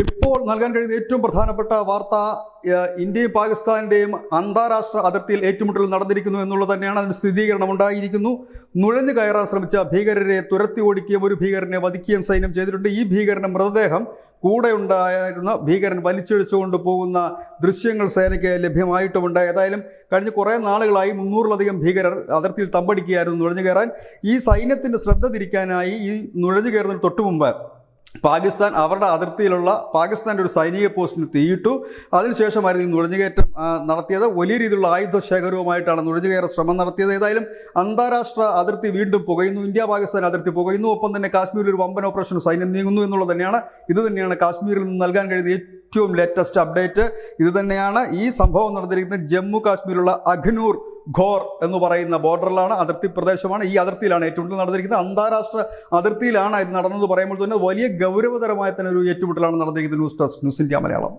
ഇപ്പോൾ നൽകാൻ കഴിയുന്ന ഏറ്റവും പ്രധാനപ്പെട്ട വാർത്ത ഇന്ത്യയും പാകിസ്ഥാന്റെയും അന്താരാഷ്ട്ര അതിർത്തിയിൽ ഏറ്റുമുട്ടൽ നടന്നിരിക്കുന്നു എന്നുള്ളത് തന്നെയാണ്. അതിന് സ്ഥിരീകരണം ഉണ്ടായിരിക്കുന്നു. നുഴഞ്ഞു കയറാൻ ശ്രമിച്ച ഭീകരരെ തുരത്തി ഓടിക്കുകയും ഒരു ഭീകരനെ വധിക്കുകയും സൈന്യം ചെയ്തിട്ടുണ്ട്. ഈ ഭീകരന്റെ മൃതദേഹം കൂടെ ഉണ്ടായിരുന്ന ഭീകരൻ വലിച്ചിഴച്ചുകൊണ്ട് പോകുന്ന ദൃശ്യങ്ങൾ സേനയ്ക്ക് ലഭ്യമായിട്ടുമുണ്ട്. ഏതായാലും കഴിഞ്ഞ കുറേ നാളുകളായി 300-ലധികം ഭീകരർ അതിർത്തിയിൽ തമ്പടിക്കുകയായിരുന്നു നുഴഞ്ഞു കയറാൻ. ഈ സൈന്യത്തിന്റെ ശ്രദ്ധ തിരിക്കാനായി ഈ നുഴഞ്ഞു കയറുന്നതിന് തൊട്ടുമുമ്പ് പാകിസ്ഥാൻ അവരുടെ അതിർത്തിയിലുള്ള പാകിസ്ഥാൻ്റെ ഒരു സൈനിക പോസ്റ്റിന് തീയിട്ടു. അതിനുശേഷമായിരുന്നു ഈ നുഴഞ്ഞുകയറ്റം നടത്തിയത്. വലിയ രീതിയിലുള്ള ആയുധശേഖരവുമായിട്ടാണ് നുഴഞ്ഞുകയറ ശ്രമം നടത്തിയത്. ഏതായാലും അന്താരാഷ്ട്ര അതിർത്തി വീണ്ടും പുകയുന്നു. ഇന്ത്യ പാകിസ്ഥാൻ അതിർത്തി പുകയുന്നു. ഒപ്പം തന്നെ കാശ്മീരിൽ ഒരു വമ്പൻ ഓപ്പറേഷൻ സൈന്യം നീങ്ങുന്നു എന്നുള്ളത് തന്നെയാണ്. ഇത് തന്നെയാണ് കാശ്മീരിൽ നിന്ന് നൽകാൻ കഴിയുന്ന ഏറ്റവും ലേറ്റസ്റ്റ് അപ്ഡേറ്റ്. ഇത് തന്നെയാണ്. ഈ സംഭവം നടന്നിരിക്കുന്നത് ജമ്മു കാശ്മീരിലുള്ള അഖ്നൂർ ഘോർ എന്ന് പറയുന്ന ബോർഡറിലാണ്, അതിർത്തി പ്രദേശമാണ്. ഈ അതിർത്തിയിലാണ് ഏറ്റുമുട്ടൽ നടന്നിരിക്കുന്നത്. അന്താരാഷ്ട്ര അതിർത്തിയിലാണ് ഇത് നടന്നത് പറയുമ്പോൾ തന്നെ വലിയ ഗൗരവതരമായ തന്നെ ഒരു ഏറ്റുമുട്ടലാണ് നടന്നിരിക്കുന്നത്. News desk, news India Malayalam.